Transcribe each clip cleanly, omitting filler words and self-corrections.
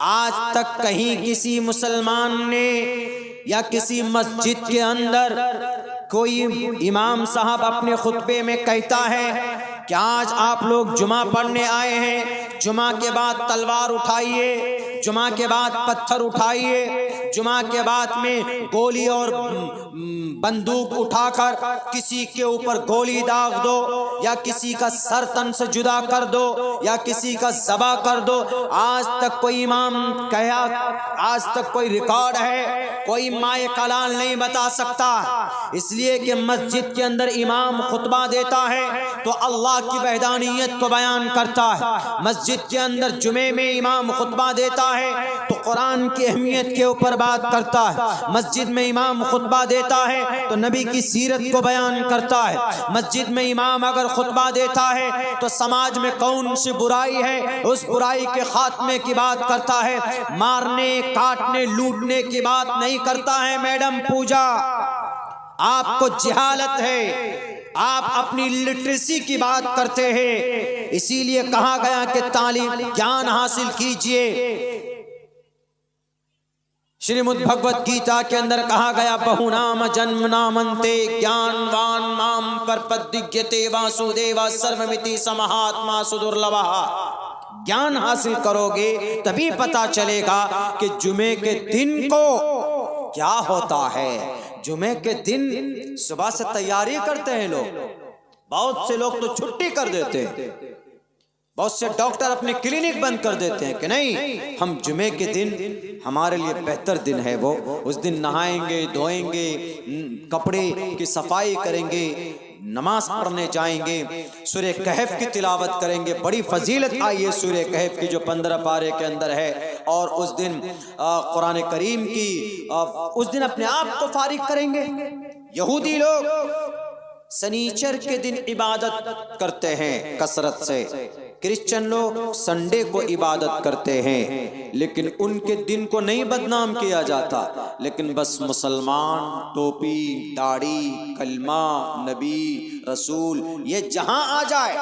आज तक कहीं किसी मुसलमान ने या किसी मस्जिद के अंदर कोई इमाम साहब अपने खुतबे में कहता है कि आज आप लोग जुमा पढ़ने आए हैं, जुमा के बाद तलवार उठाइए, जुमा के बाद पत्थर उठाइए, जुमा के बाद में गोली और बंदूक उठाकर किसी के ऊपर गोली दाग दो या किसी का सर तन से जुदा कर दो या किसी का ज़बा कर दो। आज तक कोई इमाम कहा, आज तक कोई रिकॉर्ड है, कोई माए कलाल नहीं बता सकता। इसलिए कि मस्जिद के अंदर इमाम खुतबा देता है तो अल्लाह की वहदानियत को बयान करता है। मस्जिद के अंदर जुमे में इमाम खुतबा देता है तो कुरान की अहमियत के ऊपर बात करता है। मस्जिद में इमाम खुतबा देता है तो नबी की सीरत को बयान करता है। मस्जिद में इमाम अगर खुतबा देता है तो समाज में कौन सी बुराई है उस बुराई के खात्मे की बात करता है। मारने, काटने, लूटने की बात नहीं करता है। मैडम पूजा, आपको जिहालत है, आप अपनी लिटरेसी की बात करते हैं। इसीलिए कहा गया कि तालीम ज्ञान हासिल कीजिए। श्रीमद् भगवत गीता के अंदर कहा गया बहुनाम जन्म नामन्ते ज्ञानवान माम परपद्यते वासुदेवा सर्वमिति समहात्मा सुदुर्लभः। ज्ञान हासिल करोगे तभी पता चलेगा कि जुमे के दिन को क्या होता है। जुमे के दिन सुबह से तैयारी करते हैं लोग, बहुत से लोग तो छुट्टी कर देते हैं, बहुत से डॉक्टर अपने क्लिनिक बंद कर देते हैं कि नहीं, हम जुमे के दिन हमारे लिए बेहतर दिन है। वो उस दिन नहाएंगे, धोएंगे, कपड़े की सफाई करेंगे, नमाज पढ़ने जाएंगे, सूरह कहफ की तिलावत करेंगे। बड़ी फजीलत आई है सूरह कहफ की जो 15 पारे के अंदर है। और उस दिन कुरान करीम की उस दिन अपने आप को फारिग करेंगे। यहूदी लोग शनीचर के दिन इबादत करते हैं कसरत से, क्रिश्चियन लोग संडे को इबादत करते हैं, लेकिन उनके दिन को नहीं बदनाम किया जाता। लेकिन बस मुसलमान टोपी, दाढ़ी, कलमा, नबी, रसूल ये जहां आ जाए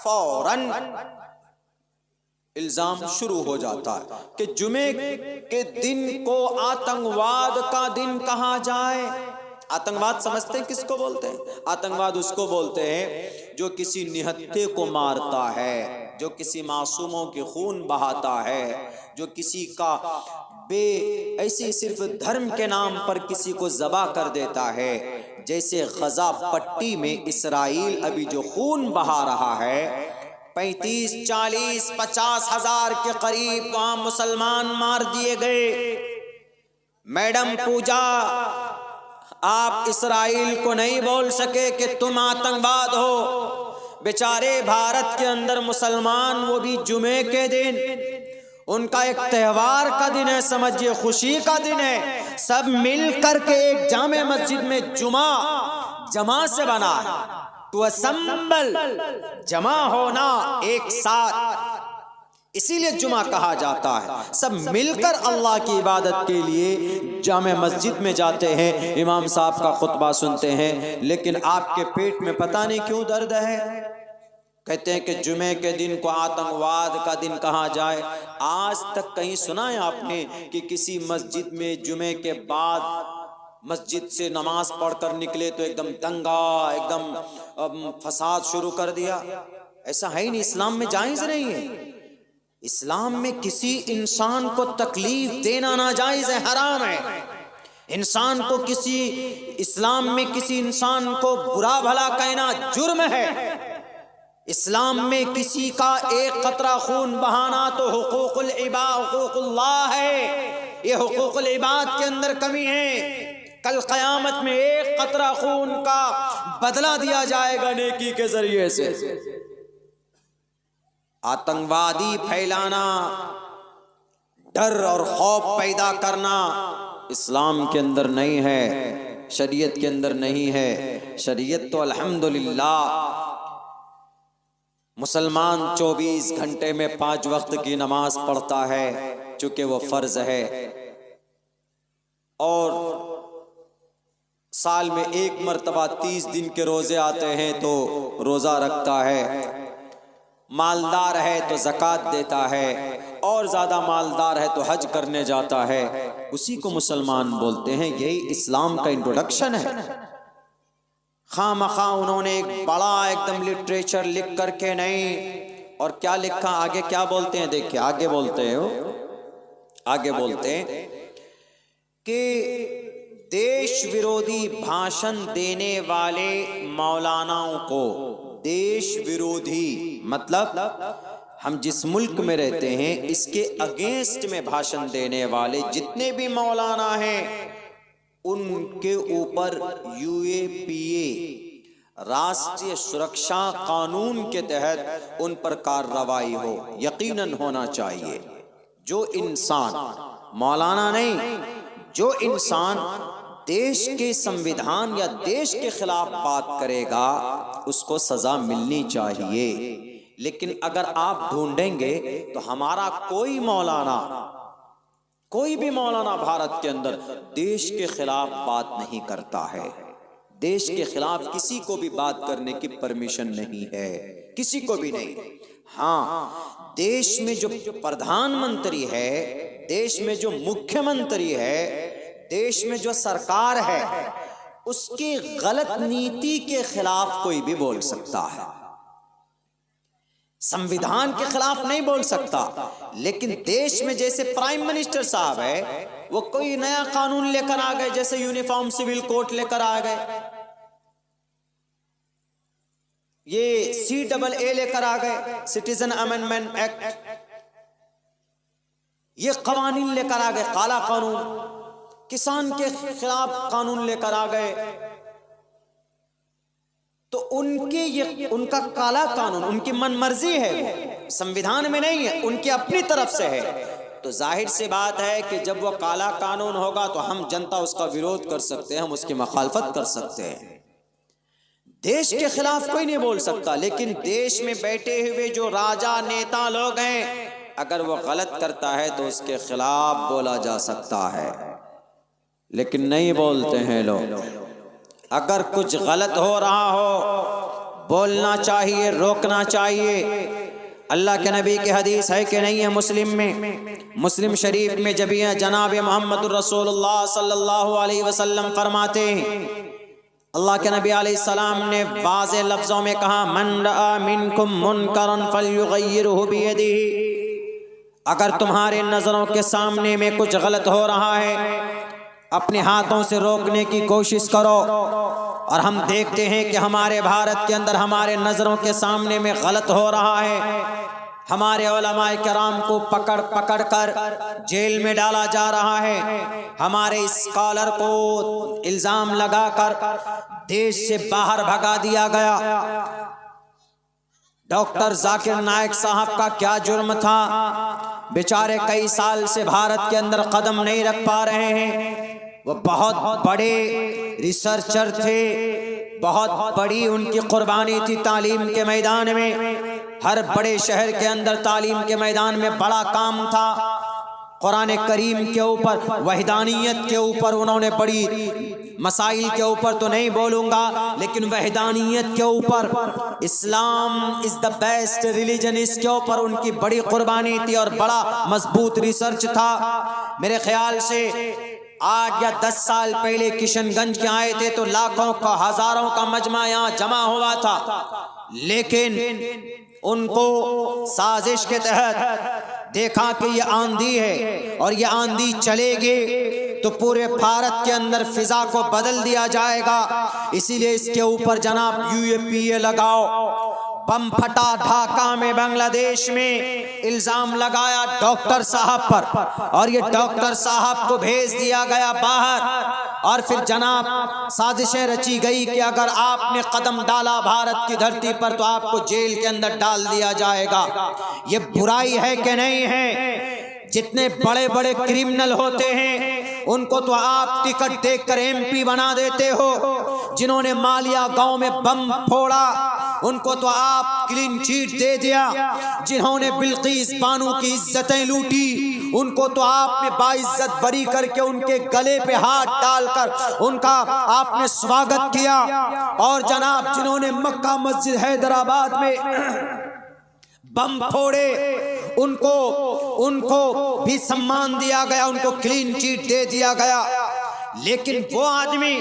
फौरन इल्जाम शुरू हो जाता है कि जुमे के दिन को आतंकवाद का दिन कहा जाए। आतंकवाद समझते हैं किसको बोलते हैं? आतंकवाद उसको बोलते हैं जो किसी निहत्थे को मारता है, जो किसी मासूमों के खून बहाता है, जो किसी का ऐसी सिर्फ धर्म के नाम पर किसी को ज़बा कर देता है। जैसे गजा पट्टी में इसराइल अभी जो खून बहा रहा है, 35, 40, 50 हजार के करीब वहां मुसलमान मार दिए गए। मैडम पूजा, आप इसराइल को नहीं बोल सके कि तुम आतंकवाद हो। बेचारे भारत के अंदर मुसलमान, वो भी जुमे के दिन, उनका एक त्यौहार का दिन है, समझिए खुशी का दिन है। सब मिल करके एक जामे मस्जिद में जुमा जमा से बना है, तो असम्बल जमा होना एक साथ, इसीलिए जुमा कहा जाता है। सब मिलकर अल्लाह की इबादत के लिए जामे मस्जिद में जाते हैं, इमाम साहब का खुतबा सुनते हैं। लेकिन आपके पेट में पता नहीं क्यों दर्द है। कहते हैं कि जुमे के दिन को आतंकवाद का दिन कहा जाए। आज तक कहीं सुना है आपने कि किसी मस्जिद में जुमे के बाद मस्जिद से नमाज पढ़कर निकले तो एकदम दंगा, एकदम फसाद शुरू कर दिया? ऐसा है ही नहीं, इस्लाम में जायज़ नहीं है। इस्लाम में किसी इंसान को तकलीफ देना नाजायज है, हराम है। इंसान को इस्लाम में किसी इंसान को बुरा भला कहना जुर्म है। इस्लाम में किसी का एक कतरा खून बहाना तो हुकूकुल हुकूकुल्लाह है। ये हुकूकुल इबाद के अंदर कमी है। कल क़यामत में एक कतरा खून का बदला दिया जाएगा नेकी के जरिए से। आतंकवादी फैलाना, डर और खौफ पैदा करना इस्लाम के अंदर नहीं है, शरीयत के अंदर नहीं है। शरीयत तो अल्हम्दुलिल्लाह मुसलमान 24 घंटे में 5 वक्त की नमाज पढ़ता है, चूंकि वो फर्ज है, और साल में एक मर्तबा 30 दिन के रोजे आते हैं तो रोजा रखता है। मालदार है तो ज़कात देता है, और ज़्यादा मालदार है तो हज करने जाता है, उसी को मुसलमान बोलते हैं। यही इस्लाम का इंट्रोडक्शन है। खामखा उन्होंने एक बड़ा एकदम लिटरेचर लिख करके नहीं, और क्या लिखा, आगे क्या बोलते हैं, देखिए आगे बोलते हैं, आगे बोलते हैं कि देश विरोधी भाषण देने वाले मौलानाओं को, देश विरोधी मतलब हम जिस मुल्क में रहते हैं इसके अगेंस्ट में भाषण देने वाले जितने भी मौलाना हैं, उनके ऊपर यूएपीए राष्ट्रीय सुरक्षा कानून के तहत उन पर कार्रवाई हो, यकीनन होना चाहिए। जो इंसान, मौलाना नहीं, जो इंसान देश के संविधान या देश के खिलाफ बात करेगा उसको सजा मिलनी चाहिए। लेकिन अगर आप ढूंढेंगे तो हमारा कोई मौलाना, कोई भी मौलाना भारत के अंदर देश के खिलाफ बात नहीं करता है। देश के खिलाफ किसी को भी बात करने की परमिशन नहीं है, किसी को भी नहीं। हाँ, देश में जो प्रधानमंत्री है, देश में जो मुख्यमंत्री है, देश में जो सरकार है, उसकी गलत नीति के खिलाफ कोई भी बोल सकता है। संविधान के खिलाफ नहीं बोल सकता, लेकिन देश में जैसे प्राइम मिनिस्टर साहब है, वो कोई नया कानून लेकर आ गए, जैसे यूनिफॉर्म सिविल कोड लेकर आ गए, ये CAA लेकर आ गए, सिटीजन अमेंडमेंट एक्ट, ये कवानीन लेकर आ गए, काला कानून, किसान के खिलाफ कानून लेकर आ गए। तो उनका काला कानून उनकी मनमर्जी है, वो संविधान में नहीं है, उनकी अपनी तरफ से है। तो जाहिर सी बात है कि जब वो काला कानून होगा तो हम जनता उसका विरोध कर सकते हैं, हम उसकी मुखालफत कर सकते हैं। देश के खिलाफ कोई नहीं बोल सकता, लेकिन देश में बैठे हुए जो राजा नेता लोग हैं, अगर वो गलत करता है तो उसके खिलाफ बोला जा सकता है, लेकिन नहीं बोलते हैं लोग। अगर कुछ गलत हो रहा हो बोलना चाहिए, रोकना चाहिए। अल्लाह के नबी की हदीस है कि नहीं है, मुस्लिम में, मुस्लिम शरीफ में जब यह जनाब मोहम्मद रसूलुल्लाह सल्लल्लाहु अलैहि वसल्लम फरमाते हैं, अल्लाह के नबी अलैहिस्सलाम ने वाज़े लफ्ज़ों में कहा, मन रआ मिनकुम मुनकरन फलयुगय्यिरहु बियदिही, अगर तुम्हारे नज़रों के सामने में कुछ गलत हो रहा है, अपने हाथों से रोकने की कोशिश करो। और हम देखते हैं कि हमारे भारत के अंदर हमारे नज़रों के सामने में गलत हो रहा है, हमारे उलमाए किराम को पकड़ पकड़ कर जेल में डाला जा रहा है, हमारे स्कॉलर को इल्ज़ाम लगाकर देश से बाहर भगा दिया गया। डॉक्टर जाकिर नाइक साहब का क्या जुर्म था, बेचारे कई साल से भारत के अंदर कदम नहीं रख पा रहे हैं। वो बहुत बड़े रिसर्चर थे, बहुत बड़ी उनकी कुर्बानी थी तालीम के मैदान में। हर बड़े शहर के अंदर तालीम के मैदान में बड़ा काम था। कुरान करीम के ऊपर, वहदानियत के ऊपर उन्होंने बड़ी मसाइल के ऊपर तो नहीं बोलूँगा, लेकिन वहदानियत के ऊपर, इस्लाम इज़ द बेस्ट रिलीजन, इसके ऊपर उनकी बड़ी कुर्बानी थी और बड़ा मजबूत रिसर्च था। मेरे ख्याल से 8 या 10 साल पहले किशनगंज के आए थे तो लाखों का, हजारों का मजमा यहाँ जमा हुआ था, लेकिन उनको साजिश के तहत देखा कि ये आंधी है और ये आंधी चलेगी तो पूरे भारत के अंदर फिजा को बदल दिया जाएगा, इसीलिए इसके ऊपर जनाब यूएपीए लगाओ। बम फटा ढाका में, बांग्लादेश में, इल्जाम लगाया डॉक्टर साहब पर और ये डॉक्टर साहब को भेज दिया गया बाहर। और फिर जनाब साजिशें रची गई कि अगर आपने कदम डाला भारत की धरती पर तो आपको जेल के अंदर डाल दिया जाएगा। ये बुराई है कि नहीं है? जितने बड़े बड़े क्रिमिनल होते हैं उनको तो आप टिकट देकर एमपी बना देते हो। जिन्होंने मालिया गांव में बम फोड़ा उनको तो आप क्लीन चिट दे दिया। जिन्होंने बिल्किस बानो की इज्जतें लूटी उनको तो आपने बाइज्जत बरी करके उनके गले पे हाथ डालकर उनका आपने स्वागत किया। और जनाब जिन्होंने मक्का मस्जिद हैदराबाद में बम फोड़े, उनको भी सम्मान दिया गया, उनको क्लीन चिट दे दिया गया। लेकिन वो आदमी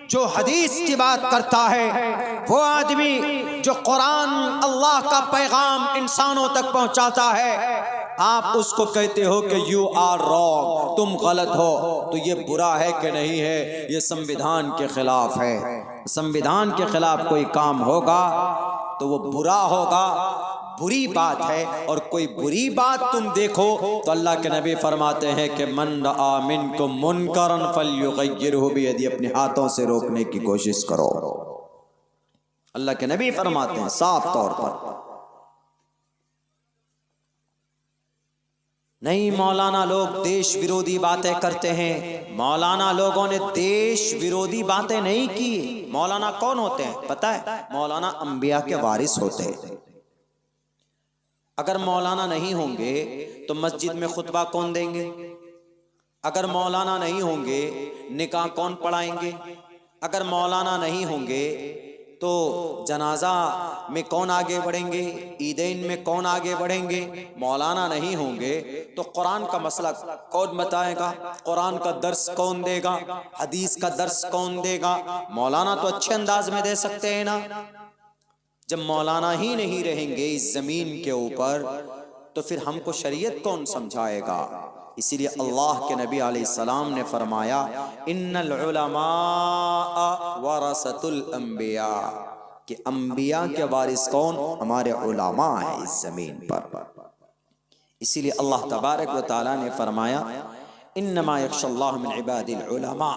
जो हदीस की बात करता है, वो आदमी जो कुरान अल्लाह का पैगाम इंसानों तक पहुंचाता है, आप उसको कहते हो कि यू आर रॉन्ग, तुम गलत हो, तो ये बुरा है कि नहीं है? ये संविधान के खिलाफ है। संविधान के खिलाफ कोई काम होगा तो वो बुरा होगा, बुरी बात है। और कोई बुरी बात तुम देखो तो अल्लाह के नबी फरमाते हैं कि मन रआ मिनकुम मुनकरन फल्युगय्यिरहु बियदिही, अपने हाथों से रोकने की कोशिश करो। अल्लाह के नबी फरमाते हैं साफ तौर पर। नहीं, मौलाना लोग देश विरोधी बातें करते हैं। मौलाना लोगों ने देश विरोधी बातें नहीं की। मौलाना कौन होते हैं पता है? मौलाना अंबिया के वारिस होते हैं। अगर मौलाना नहीं होंगे तो मस्जिद में खुतबा कौन देंगे? अगर मौलाना नहीं होंगे निकाह कौन पढ़ाएंगे? अगर मौलाना नहीं होंगे तो जनाजा में कौन आगे बढ़ेंगे? ईदैन में कौन आगे बढ़ेंगे? मौलाना नहीं होंगे तो कुरान का मसला कौन बताएगा? कुरान का दर्स कौन देगा? हदीस का दर्स कौन देगा? मौलाना तो अच्छे अंदाज में दे सकते हैं ना। जब मौलाना ही नहीं रहेंगे इस जमीन के ऊपर तो फिर हमको शरीयत कौन समझाएगा? इसीलिए अल्लाह के नबी अलैहिस्सलाम ने फरमाया इन्नल उलमा वरसतुल अंबिया, कि अंबिया के वारिस कौन? हमारे उलमा है इस जमीन पर। इसीलिए अल्लाह तबारक व तआला ने फरमाया इन्नमा यख्शल्लाह मिन इबादिल उलमा।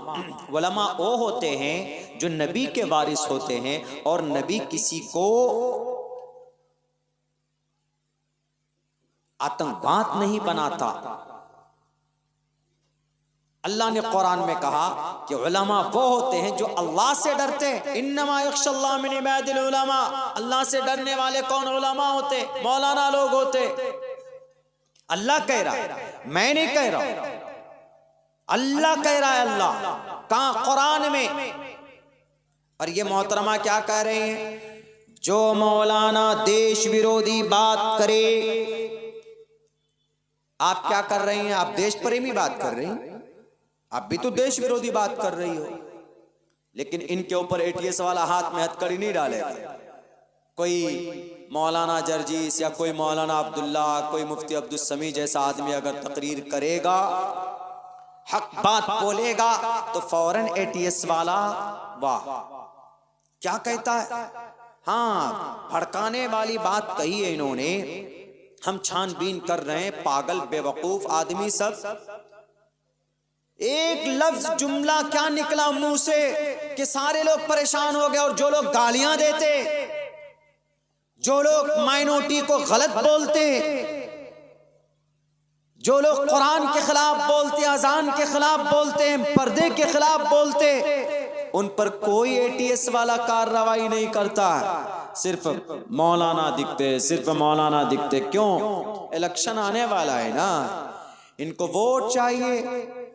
उलमा वो होते हैं जो नबी के वारिस होते हैं, और नबी किसी को आतंकवाद नहीं बनाता। अल्लाह ने कुरान में कहा कि उलमा वो होते हैं जो अल्लाह से डरते हैं। इन्नमा यख्शल्लाह मिन इबादिल उलमा, अल्लाह से डरने वाले कौन? उलमा होते, मौलाना लोग होते। अल्लाह कह रहा है, मैं नहीं कह रहा, अल्लाह कह रहा है। अल्लाह कहाँ? कुरान में। और ये मोहतरमा क्या कह रहे हैं? जो मौलाना देश विरोधी बात करे, आप क्या कर रहे हैं? आप देश प्रेमी बात कर रहे हैं, आप भी तो देश विरोधी बात कर रही हो। लेकिन इनके ऊपर एटीएस वाला हाथ में हथकड़ी नहीं डालेगा। कोई मौलाना जर्जीस या कोई मौलाना अब्दुल्ला, कोई मुफ्ती अब्दुल समी जैसा आदमी अगर तकरीर करेगा, हक बात बोलेगा, तो फौरन एटीएस वाला वाह क्या कहता है? हाँ, भड़काने वाली बात कही है इन्होंने, हम छानबीन कर रहे हैं। पागल बेवकूफ आदमी सब। एक लफ्ज जुमला क्या निकला मुंह से कि सारे लोग परेशान हो गए। और जो लोग गालियां देते, जो लोग माइनॉरिटी को गलत बोलते, जो लोग कुरान के खिलाफ बोलते, अजान के खिलाफ बोलते हैं, पर्दे के खिलाफ बोलते, उन पर कोई एटीएस वाला कार्रवाई नहीं करता। सिर्फ मौलाना दिखते, सिर्फ मौलाना दिखते। क्यों? इलेक्शन आने वाला है ना, इनको वोट चाहिए,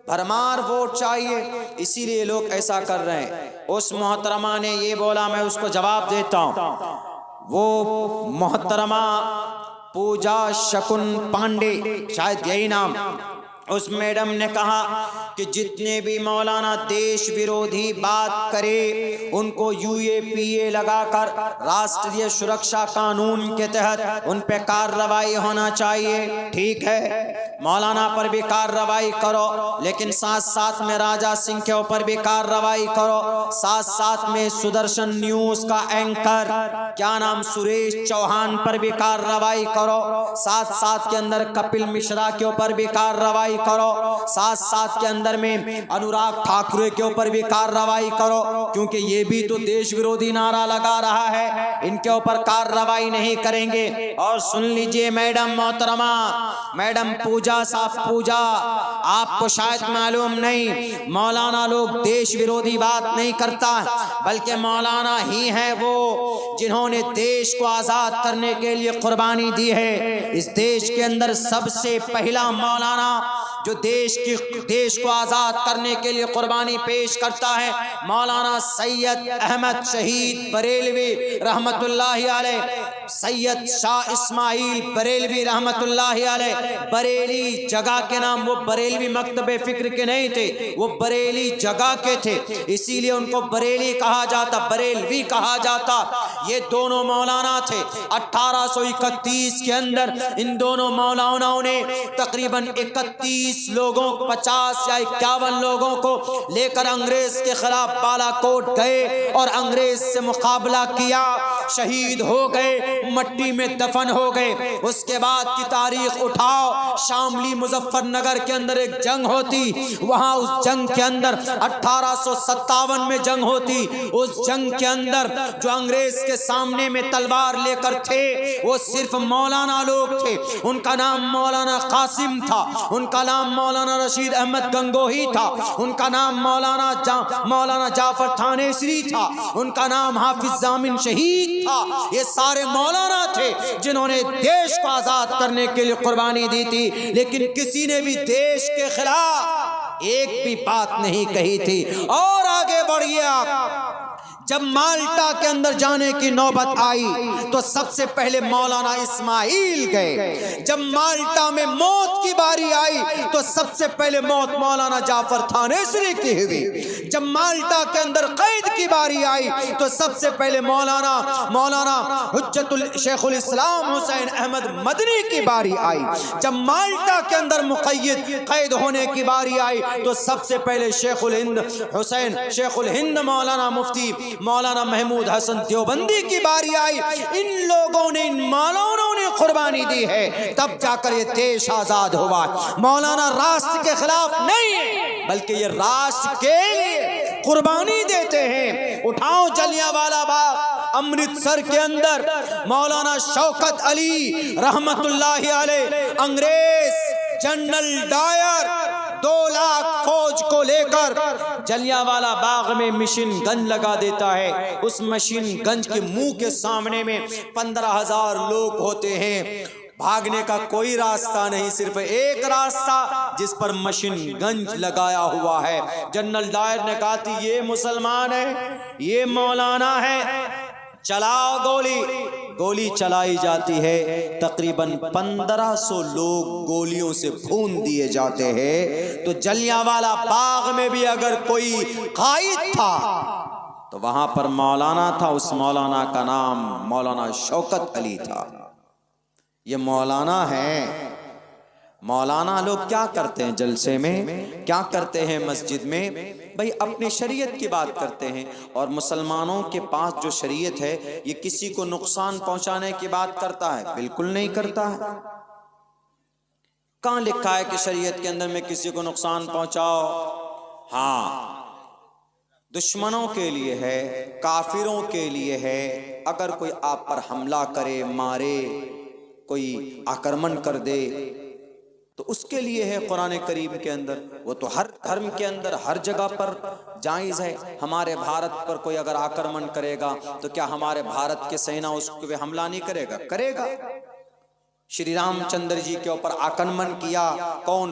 भरमार वोट चाहिए, इसीलिए लोग ऐसा कर रहे हैं। उस मोहतरमा ने ये बोला, मैं उसको जवाब देता हूँ। वो मोहतरमा पूजा शकुन पांडे, शायद यही नाम, उस मैडम ने कहा कि जितने भी मौलाना देश विरोधी बात करे उनको यूएपीए लगाकर राष्ट्रीय सुरक्षा कानून के तहत उन पे कार्रवाई होना चाहिए। ठीक है, मौलाना पर भी कार्रवाई करो, लेकिन साथ साथ में राजा सिंह के ऊपर भी कार्रवाई करो, साथ साथ में सुदर्शन न्यूज का एंकर क्या नाम सुरेश चौहान पर भी कार्रवाई करो, साथ साथ के अंदर कपिल मिश्रा के ऊपर भी कार्रवाई करो, साथ साथ के अंदर में अनुराग ठाकुर के ऊपर भी कार्रवाई करो, क्योंकि ये भी तो देश विरोधी नारा लगा रहा है। इनके ऊपर कार्रवाई नहीं करेंगे। और सुन लीजिए मैडम मोहतरमा, मैडम पूजा साहब पूजा, आपको शायद मालूम नहीं, मौलाना लोग देश विरोधी बात नहीं करता, बल्कि मौलाना ही है वो जिन्होंने देश को आजाद करने के लिए कुर्बानी दी है। इस देश के अंदर सबसे पहला मौलाना जो देश को आजाद करने के लिए कुर्बानी पेश करता है, मौलाना सैयद अहमद शहीद बरेलवी रहमतुल्लाहि अलैह। सैयद शाह इस्माइल बरेलवी रहमतुल्लाहि अलैह, बरेली जगह के नाम, वो बरेलवी मकतबे फिक्र के नहीं थे, वो बरेली जगह के थे, इसीलिए उनको बरेली कहा जाता, बरेलवी कहा जाता। ये दोनों मौलाना थे। 1831 के अंदर इन दोनों मौलानाओं ने तकरीबन 31 लोगों, 50 या 51 लोगों को लेकर अंग्रेज के खिलाफ बालाकोट गए और अंग्रेज से मुकाबला किया, शहीद हो गए, मट्टी में दफन हो गए। उसके बाद की तारीख उठाओ, शामली मुजफ्फरनगर के अंदर एक जंग होती, वहां उस जंग के अंदर 1857 में जंग होती। उस जंग के अंदर जो अंग्रेज के सामने में तलवार लेकर थे वो सिर्फ मौलाना लोग थे। उनका नाम मौलाना कासिम था, उनका नाम मौलाना रशीद अहमद गंगोही था, उनका नाम मौलाना जाफर थानेसरी था, उनका नाम हाफिज जामिन शहीद था। ये सारे मौलाना थे जिन्होंने देश को आजाद करने के लिए कुर्बानी दी थी, लेकिन किसी ने भी देश के खिलाफ एक भी बात नहीं कही थी। और आगे बढ़िए आप, जब माल्टा के अंदर जाने की नौबत आई तो सबसे पहले मौलाना इस्माइल गए। जब माल्टा में मौत की बारी आई तो सबसे पहले मौत मौलाना जाफर थानेसरी की हुई। जब माल्टा के अंदर कैद की बारी आई तो सबसे पहले मौलाना हुज्जतुल शेखुल इस्लाम हुसैन अहमद मदनी की बारी आई। जब माल्टा के अंदर मुक़य्यद कैद होने की बारी आई तो सबसे पहले शेखुल हिंद मौलाना मुफ्ती मौलाना महमूद हसन देवबंदी की बारी आई। इन लोगों ने, इन मौलानाओं ने कुर्बानी दी है, तब जाकर ये देश आजाद हुआ। मौलाना राष्ट्र के खिलाफ नहीं है, बल्कि ये राष्ट्र के लिए कुर्बानी देते हैं। उठाओ जलियांवाला बाग अमृतसर के अंदर मौलाना शौकत अली रहमतुल्लाहि अलैह, अंग्रेज जनरल डायर 2 लाख फौज को लेकर जलियांवाला बाग में मशीन गन लगा देता है। उस मशीन गन के मुंह के सामने में 15,000 लोग होते हैं। भागने का कोई रास्ता नहीं, सिर्फ एक रास्ता जिस पर मशीन गन लगाया हुआ है। जनरल डायर ने कहा थी ये मुसलमान है, ये मौलाना है, चलाओ गोली चलाई जाती है। तकरीबन 1500 लोग गोलियों से भून दिए जाते हैं। तो जलियांवाला बाग में भी अगर कोई कायद था तो वहां पर मौलाना था। उस मौलाना का नाम मौलाना शौकत अली था। ये मौलाना है। मौलाना लोग क्या करते हैं जलसे में, क्या करते हैं मस्जिद में? भाई अपनी शरीयत की बात करते हैं। और मुसलमानों के पास जो शरीयत है ये किसी को नुकसान पहुंचाने की बात करता है? बिल्कुल नहीं करता है। कहां लिखा है कि शरीयत के अंदर में किसी को नुकसान पहुंचाओ? हाँ, दुश्मनों के लिए है, काफिरों के लिए है। अगर कोई आप पर हमला करे, मारे, कोई आक्रमण कर दे तो उसके लिए है कुरान करीम के अंदर। वो तो हर धर्म के अंदर हर जगह पर जायज़ है। हमारे भारत पर कोई अगर आक्रमण करेगा तो क्या हमारे भारत के सेना उस पे हमला नहीं करेगा? करेगा। श्री रामचंद्र जी के ऊपर आक्रमण किया कौन?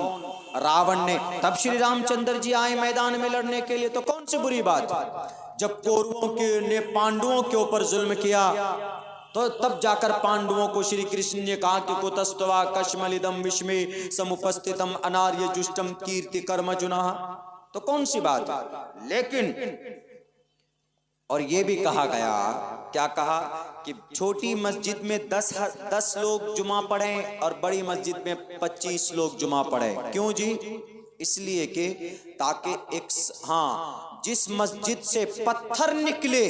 रावण ने। तब श्री रामचंद्र जी आए मैदान में लड़ने के लिए, तो कौन सी बुरी बात? जब कौरवों के ने पांडवों के ऊपर जुल्म किया तो तब जाकर पांडवों को श्री कृष्ण ने कहा कि कुतस्तवा कश्मलिदम विश्मे समुपस्थितम अनार्य जुष्टम कीर्ति कर्म जुनाह। तो कौन सी बात है? लेकिन और ये भी कहा गया, क्या कहा कि छोटी मस्जिद में 10 लोग जुमा पढ़ें और बड़ी मस्जिद में 25 लोग जुमा पढ़ें। क्यों जी? इसलिए कि ताकि जिस मस्जिद से पत्थर निकले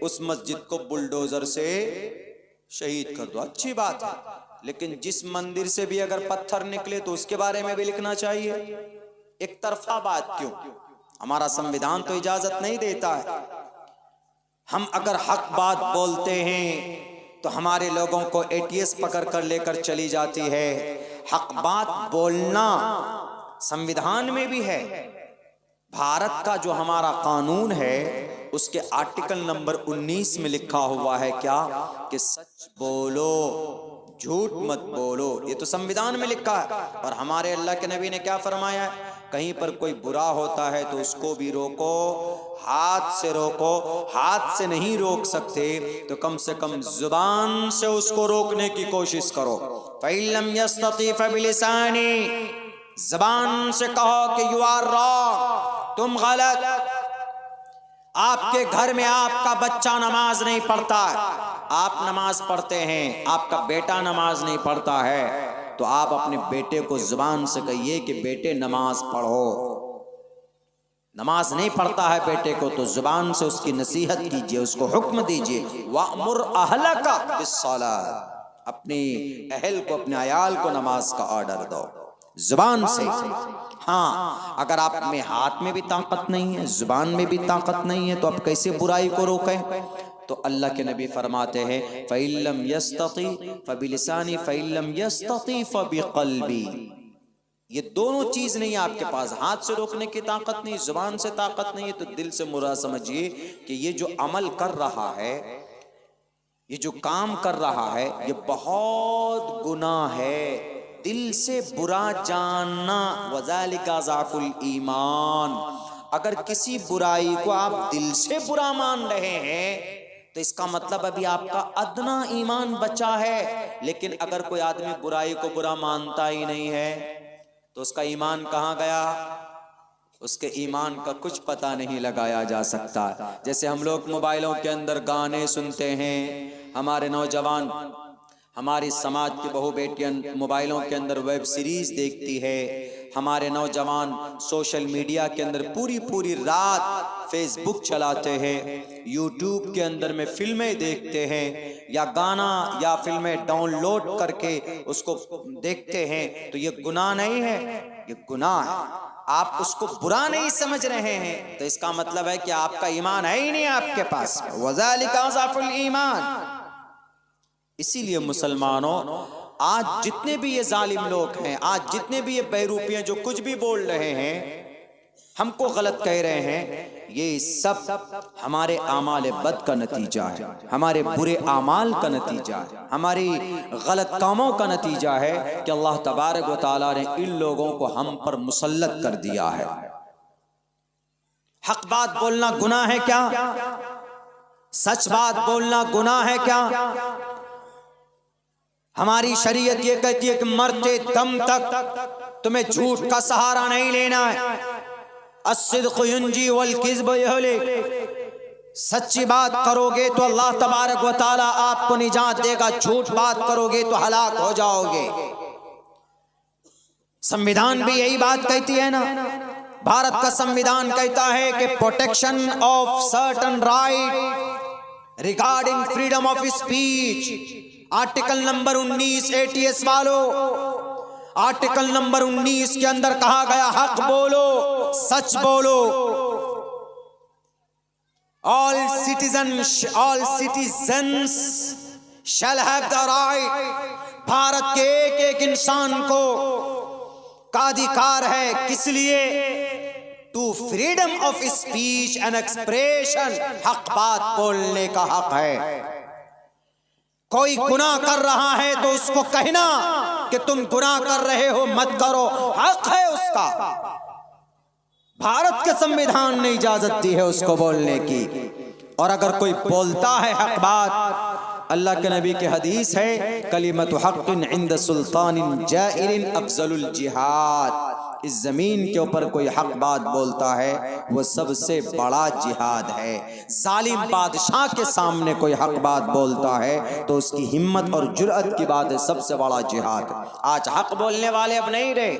उस मस्जिद को बुलडोजर से शहीद कर दो। अच्छी बात है, लेकिन जिस मंदिर से भी अगर पत्थर निकले तो उसके बारे में भी लिखना चाहिए। एक तरफा बात क्यों? हमारा संविधान तो इजाजत नहीं देता है। हम अगर हक बात बोलते हैं तो हमारे लोगों को ATS पकड़ कर लेकर चली जाती है। हक बात बोलना संविधान में भी है। भारत का जो हमारा कानून है उसके आर्टिकल नंबर 19 में लिखा हुआ है क्या? कि सच बोलो, झूठ मत बोलो। ये तो संविधान में लिखा है। और हमारे अल्लाह के नबी ने क्या फरमाया है कहीं पर कोई बुरा होता है तो उसको भी रोको, हाथ से रोको। हाथ से नहीं रोक सकते तो कम से कम जुबान से उसको रोकने की कोशिश करो। फ़इल्लम यस्तती फ़बिलिसानी, जुबान से कहो कि यू आर रॉन्ग, तुम गलत। आपके घर में आपका बच्चा नमाज नहीं पढ़ता है, आप नमाज पढ़ते हैं, आपका बेटा नमाज नहीं पढ़ता है, तो आप अपने बेटे को जुबान से कहिए कि बेटे नमाज पढ़ो। नमाज नहीं पढ़ता है बेटे को तो जुबान से उसकी नसीहत कीजिए, उसको हुक्म दीजिए। वअमुर अहलका बिस्सलात, अपनी अहल को, अपने अयाल को नमाज का ऑर्डर दो जुबान से। हाँ, अगर आप में हाथ में भी ताकत नहीं है, जुबान में भी ताकत नहीं है, तो आप कैसे बुराई को रोकें? तो अल्लाह के नबी फरमाते हैं फ़इल्लम यस्तती फ़बिलिसानी फ़इल्लम यस्तती फ़बिक़ल्बी। ये दोनों चीज नहीं आपके पास, हाथ से रोकने की ताकत नहीं, जुबान से ताकत नहीं है, तो दिल से मुराद समझिए कि ये जो अमल कर रहा है, ये जो काम कर रहा है, ये बहुत गुनाह है। दिल से बुरा जानना, वज़ालिका ज़ाफ़ुल ईमान। अगर किसी बुराई को आप दिल से बुरा मान रहे हैं तो इसका मतलब अभी आपका अदना ईमान बचा है। लेकिन अगर कोई आदमी बुराई को बुरा मानता ही नहीं है तो उसका ईमान कहाँ गया? उसके ईमान का कुछ पता नहीं लगाया जा सकता। जैसे हम लोग मोबाइलों के अंदर गाने सुनते हैं, हमारे नौजवान, हमारी समाज की बहू बेटियां मोबाइलों के अंदर वेब सीरीज देखती है, हमारे नौजवान सोशल मीडिया के अंदर पूरी पूरी रात फेसबुक चलाते हैं, यूट्यूब के अंदर में फिल्में देखते हैं या गाना या फिल्में डाउनलोड करके उसको देखते हैं, तो ये गुनाह नहीं है? ये गुनाह है। आप उसको बुरा नहीं समझ रहे हैं तो इसका मतलब है कि आपका ईमान है ही नहीं आपके पास। वज़ालिका ज़ाफ़ुल ईमान। इसीलिए मुसलमानों, आज जितने भी ये जालिम लोग हैं, आज जितने भी ये बहरूपियां जो कुछ भी बोल रहे हैं, हमको गलत कह रहे हैं, ये सब हमारे आमाल बद का नतीजा है, हमारे बुरे आमाल का नतीजा है, हमारी गलत कामों का नतीजा है कि अल्लाह तबारक व तआला ने इन लोगों को हम पर मुसल्लत कर दिया है। हक बात बोलना गुनाह है क्या? सच बात बोलना गुनाह है क्या? हमारी शरीयत ये कहती है कि मरते दम तक तुम्हें झूठ का सहारा नहीं लेना है। अस्सिद्क़ु युंजी वल किज़्बु युहलिक। सच्ची बात करोगे तो अल्लाह तबारक व तआला आपको निजात देगा, झूठ बात करोगे तो हलाक हो जाओगे। संविधान भी यही बात कहती है ना। भारत का संविधान कहता है कि protection of certain right regarding freedom of speech. Article number 19 ATS वालों, आर्टिकल नंबर 19 के अंदर कहा गया हक बोलो, सच बोलो। All citizens shall have the right. Bharat के एक एक इंसान को का अधिकार है, किस लिए? To freedom of speech and expression. हक बात बोलने का हक है। कोई गुनाह कर रहा है तो उसको कहना कि तुम गुनाह कर रहे हो, मत करो, हक है उसका। भारत के संविधान ने इजाजत दी है उसको बोलने की। और अगर कोई बोलता है हक बात, अल्लाह के नबी के हदीस है कलिमतु हक़्क़िन इंद सुल्तानिन जाइरिन अफ़ज़लुल जिहाद। इस जमीन के ऊपर कोई हक बात बोलता है वो सबसे बड़ा जिहाद है। जालिम बादशाह के सामने कोई हक बात बोलता है तो उसकी हिम्मत और जुर्अत की बात है, सबसे बड़ा जिहाद। आज हक बोलने वाले अब नहीं रहे,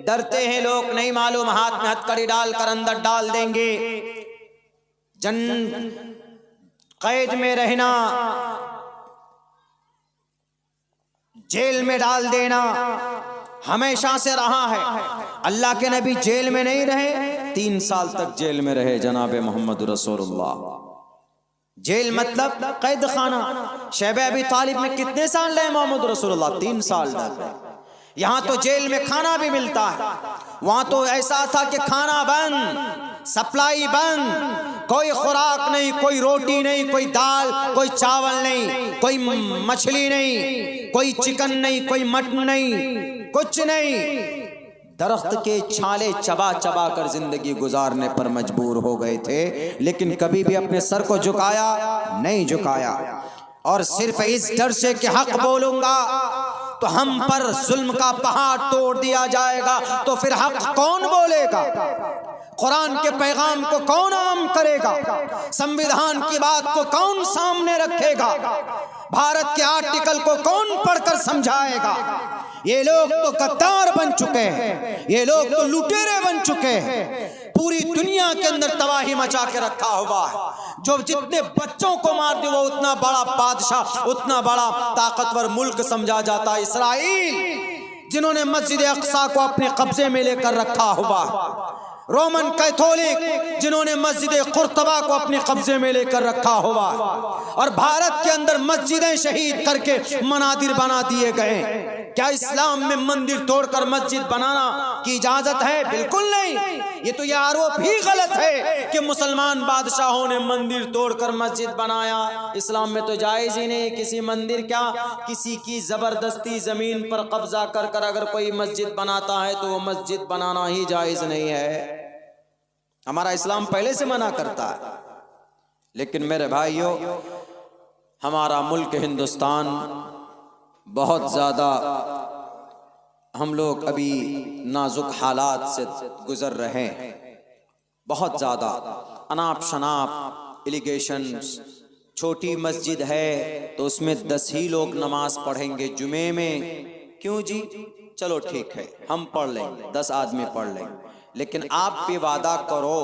डरते हैं लोग, नहीं मालूम हाथ में हथकड़ी डालकर अंदर डाल देंगे, कैद में रहना, जेल में डाल देना हमेशा से रहा है। अल्लाह के नबी जेल में नहीं रहे, 3 साल तक जेल में रहे जनाब मोहम्मद रसूलुल्लाह। जेल मतलब कैद खाना। शैब अबी तालिब में कितने साल रहे मोहम्मद रसूलुल्लाह? 3 साल तक। यहाँ तो जेल में खाना भी मिलता है, वहां तो ऐसा था कि खाना बंद, सप्लाई बंद, कोई खुराक नहीं, कोई रोटी नहीं, कोई दाल, कोई चावल नहीं, कोई मछली नहीं, कोई चिकन नहीं, कोई मटन नहीं, कुछ नहीं। दरख्त के छाले चबा चबा कर जिंदगी गुजारने पर मजबूर हो गए थे, लेकिन कभी भी अपने सर को झुकाया नहीं झुकाया। और सिर्फ इस डर से कि हक बोलूंगा तो हम पर जुल्म का पहाड़ तोड़ दिया जाएगा, तो फिर हक कौन बोलेगा? कुरान के पैगाम को कौन आम करेगा? संविधान की बात को कौन सामने रखेगा? भारत के आर्टिकल को कौन पढ़कर समझाएगा? ये लोग तो गद्दार बन चुके हैं, ये लोग तो लुटेरे बन चुके हैं। पूरी दुनिया के अंदर तबाही मचा के रखा हुआ है। जो जितने बच्चों को मार दे वो उतना बड़ा बादशाह, उतना बड़ा ताकतवर मुल्क समझा जाता है। इसराइल जिन्होंने मस्जिद अक्सा को अपने कब्जे में लेकर रखा हुआ, रोमन कैथोलिक जिन्होंने मस्जिद कुर्तबा को अपने कब्जे में लेकर रखा हुआ, और भारत के अंदर मस्जिदें शहीद करके मनादिर बना दिए गए। क्या इस्लाम में मंदिर तोड़कर मस्जिद बनाना की इजाजत है? बिल्कुल नहीं। ये तो यह आरोप ही गलत है कि मुसलमान बादशाहों ने मंदिर तोड़कर मस्जिद बनाया। इस्लाम में तो जायज ही नहीं किसी मंदिर, क्या किसी की जबरदस्ती जमीन पर कब्जा कर कर अगर कोई मस्जिद बनाता है तो वो मस्जिद बनाना ही जायज नहीं है। हमारा इस्लाम पहले से मना करता है। लेकिन मेरे भाइयों, हमारा मुल्क हिंदुस्तान बहुत ज़्यादा, हम लोग अभी नाजुक हालात से गुजर रहे हैं। बहुत ज़्यादा अनाप शनाप एलिगेशंस। छोटी मस्जिद है तो उसमें 10 ही लोग नमाज पढ़ेंगे जुमे में। क्यों जी? चलो ठीक है, हम पढ़ लेंगे, 10 आदमी पढ़ लेंगे। लेकिन आप भी वादा करो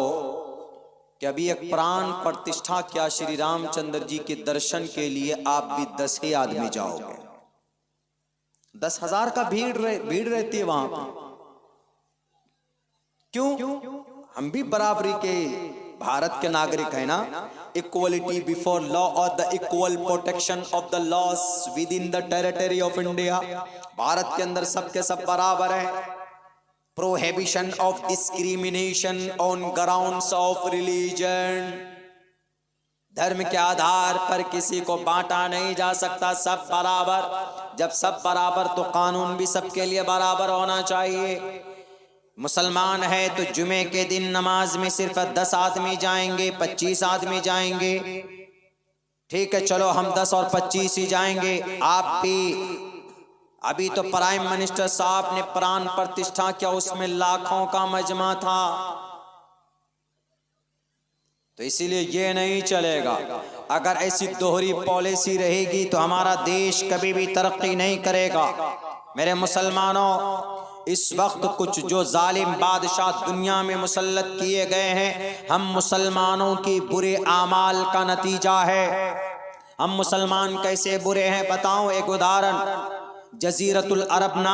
कि अभी एक प्राण प्रतिष्ठा क्या श्री रामचंद्र जी के दर्शन के लिए आप भी 10 ही आदमी जाओगे। 10,000 का भीड़ रहती है वहां पर। क्यों? हम भी बराबरी के भारत के नागरिक है ना। इक्वलिटी बिफोर लॉ और the equal protection of the loss with in the territory of India. Bharat के अंदर सबके सब बराबर है। Prohibition of discrimination on grounds of religion. धर्म के आधार पर किसी को बांटा नहीं जा सकता, सब बराबर। जब सब बराबर तो कानून भी सबके लिए बराबर होना चाहिए। मुसलमान है तो जुमे के दिन नमाज में सिर्फ 10 आदमी जाएंगे, 25 आदमी जाएंगे। ठीक है, चलो हम 10 और 25 ही जाएंगे। आप भी, अभी तो प्राइम मिनिस्टर साहब ने प्राण प्रतिष्ठा किया, उसमें लाखों का मजमा था। तो इसीलिए ये नहीं चलेगा। अगर ऐसी दोहरी पॉलिसी रहेगी तो हमारा देश कभी भी तरक्की नहीं करेगा। मेरे मुसलमानों, इस वक्त कुछ जो जालिम बादशाह दुनिया में मुसल्लत किए गए हैं, हम मुसलमानों की बुरे आमाल का नतीजा है। हम मुसलमान कैसे बुरे हैं बताऊं? एक उदाहरण, जजीरतुल अरब नाम